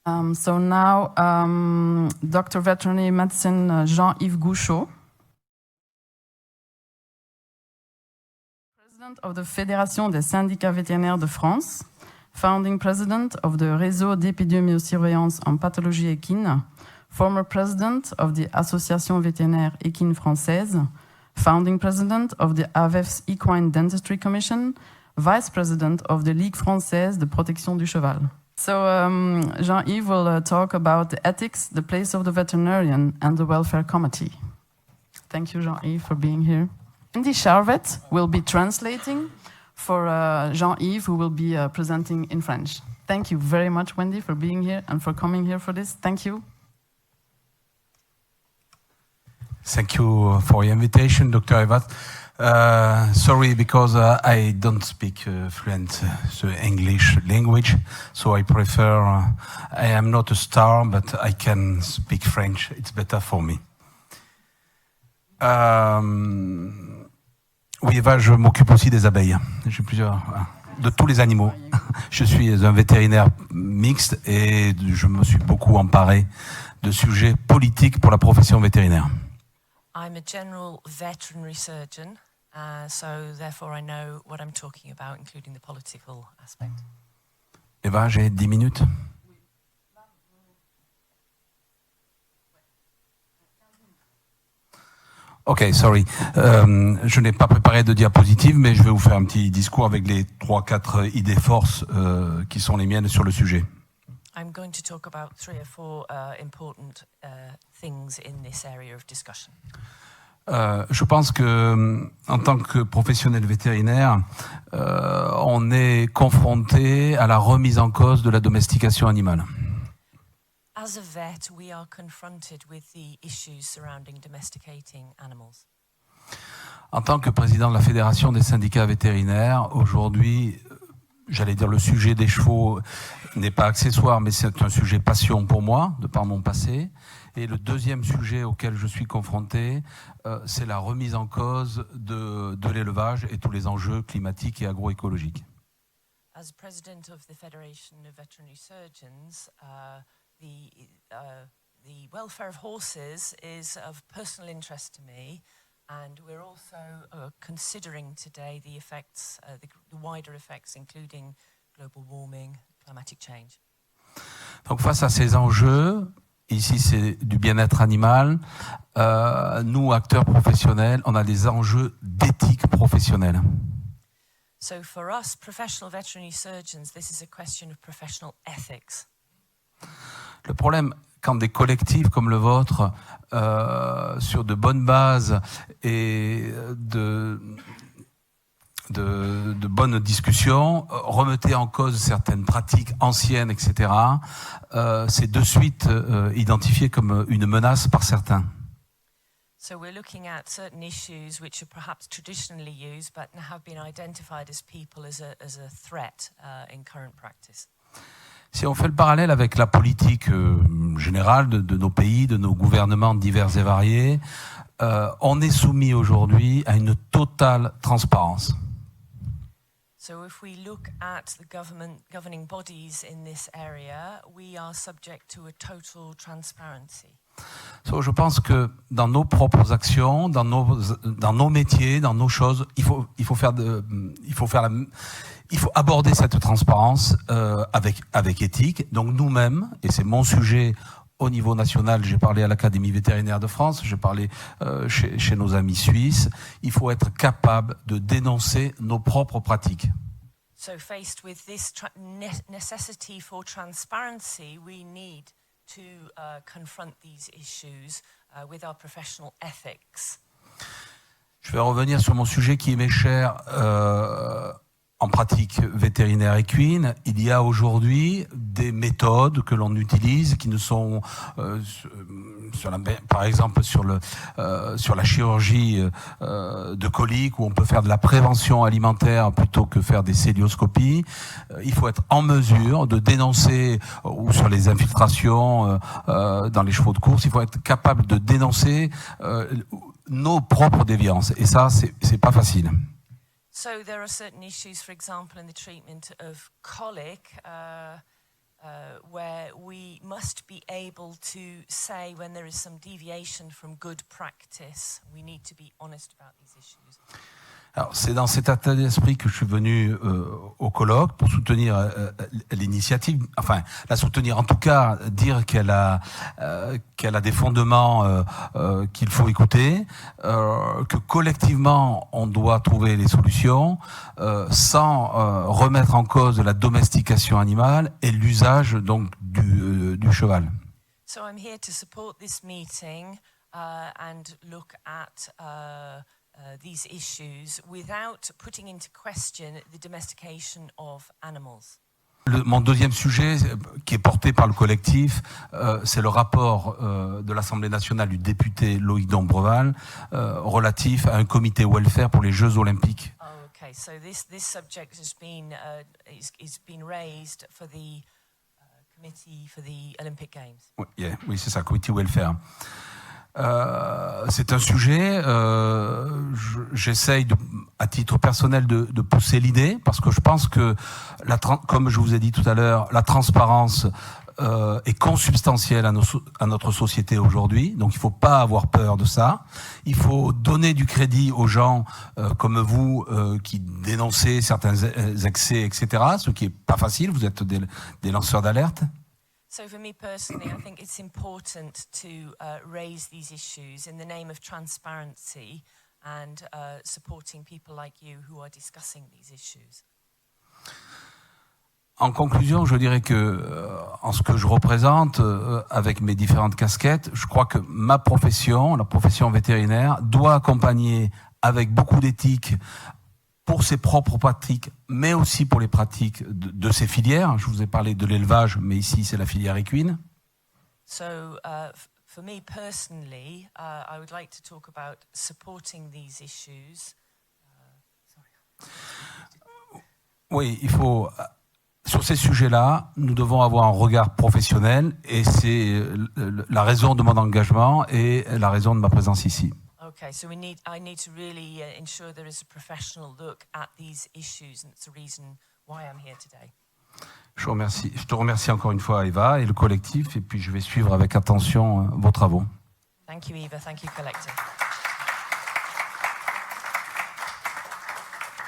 So now, Dr. Veterinary Medicine Jean-Yves Gouchot, President of the Fédération des syndicats vétérinaires de France, Founding President of the Réseau d'épidémiosurveillance en pathologie équine, former President of the Association vétérinaire équine française, Founding President of the AVEF's Equine Dentistry Commission, Vice President of the Ligue française de protection du cheval. So Jean-Yves will talk about the ethics, the place of the veterinarian and the welfare committee. Thank you, Jean-Yves, for being here. Wendy Charvet will be translating for Jean-Yves, who will be presenting in French. Thank you very much, Wendy, for being here and for coming here for this. Thank you. Thank you for your invitation, Dr. Evat. Sorry, because I don't speak fluent the English language, so I prefer, I am not a star, but I can speak French. It's better for me. Oui, Eva, je m'occupe aussi des abeilles. J'ai de tous les animaux. Je suis un vétérinaire mixte et je me suis beaucoup emparé de sujets politiques pour la profession vétérinaire. I'm a general veterinary surgeon, so therefore I know what I'm talking about, including the political aspect. Eva, j'ai 10 minutes. Ok, sorry. Je n'ai pas préparé de diapositive, mais je vais vous faire un petit discours avec les 3-4 idées forces qui sont les miennes sur le sujet. I'm going to talk about 3 or 4 important things in this area of discussion. Je pense que, en tant que professionnel vétérinaire, on est confronté à la remise en cause de la domestication animale. As a vet, we are confronted with the issues surrounding domesticating animals. En tant que président de la Fédération des syndicats vétérinaires, aujourd'hui, j'allais dire le sujet des chevaux n'est pas accessoire, mais c'est un sujet passion pour moi, de par mon passé. Et le deuxième sujet auquel je suis confronté, c'est la remise en cause de l'élevage et tous les enjeux climatiques et agroécologiques. As president of the Federation of Veterinary Surgeons, the welfare of horses is of personal interest to me, and we're also considering today the effects, the wider effects, including global warming, climatic change. Donc face à ces enjeux, ici c'est du bien-être animal, nous acteurs professionnels, on a des enjeux d'éthique professionnelle. So for us, professional veterinary surgeons, this is a question of professional ethics. Le problème, quand des collectifs comme le vôtre, sur de bonnes bases et de bonnes discussions, remettez en cause certaines pratiques anciennes, etc., c'est de suite identifié comme une menace par certains. So we're looking at certain issues which are perhaps traditionally used but have been identified as people as a threat in current practice. Si on fait le parallèle avec la politique générale de nos pays, de nos gouvernements divers et variés, on est soumis aujourd'hui à une totale transparence. So if we look at the governing bodies in this area, we are subject to a total transparency. So, je pense que dans nos propres actions, dans nos métiers, dans nos choses, il faut aborder cette transparence avec éthique. Donc nous-mêmes, et c'est mon sujet au niveau national, j'ai parlé à l'Académie vétérinaire de France, j'ai parlé chez nos amis suisses, il faut être capable de dénoncer nos propres pratiques. So faced with this necessity for transparency, we need to confront these issues with our professional ethics. Je vais revenir sur mon sujet qui m'est cher. En pratique vétérinaire équine, il y a aujourd'hui des méthodes que l'on utilise qui ne sont, par exemple sur la chirurgie de colique, où on peut faire de la prévention alimentaire plutôt que faire des célioscopies. Il faut être en mesure de dénoncer, ou sur les infiltrations dans les chevaux de course, il faut être capable de dénoncer nos propres déviances. Et ça, c'est pas facile. So there are certain issues, for example, in the treatment of colic, where we must be able to say when there is some deviation from good practice. We need to be honest about these issues. Alors, c'est dans cet état d'esprit que je suis venu au colloque pour soutenir l'initiative, enfin la soutenir, en tout cas dire qu'elle a des fondements qu'il faut écouter, que collectivement on doit trouver les solutions sans remettre en cause la domestication animale et l'usage donc du cheval. So I'm here to support this meeting and look at these issues without putting into question the domestication of animals. Mon deuxième sujet, qui est porté par le collectif, c'est le rapport de l'Assemblée nationale du député Loïc Dombreval relatif à un comité welfare pour les Jeux olympiques. Oh, okay. So this subject has been is been raised for the committee for the Olympic Games. Oui, c'est ça, comité welfare. C'est un sujet, j'essaye à titre personnel de pousser l'idée parce que je pense que, comme je vous ai dit tout à l'heure, la transparence est consubstantielle à notre société aujourd'hui, donc il ne faut pas avoir peur de ça. Il faut donner du crédit aux gens comme vous qui dénoncez certains excès, etc., ce qui n'est pas facile, vous êtes des lanceurs d'alerte. So for me personally, I think it's important to raise these issues in the name of transparency and supporting people like you who are discussing these issues. En conclusion, je dirais que, en ce que je représente, avec mes différentes casquettes, je crois que ma profession, la profession vétérinaire, doit accompagner avec beaucoup d'éthique pour ses propres pratiques, mais aussi pour les pratiques de ces filières. Je vous ai parlé de l'élevage, mais ici c'est la filière équine. So for me personally, I would like to talk about supporting these issues. Oui, il faut... Sur ces sujets-là, nous devons avoir un regard professionnel et c'est la raison de mon engagement et la raison de ma présence ici. Okay, so I need to really ensure there is a professional look at these issues, and it's the reason why I'm here today. Je te remercie encore une fois, Eva, et le collectif, et puis je vais suivre avec attention vos travaux. Thank you, Eva. Thank you, collective.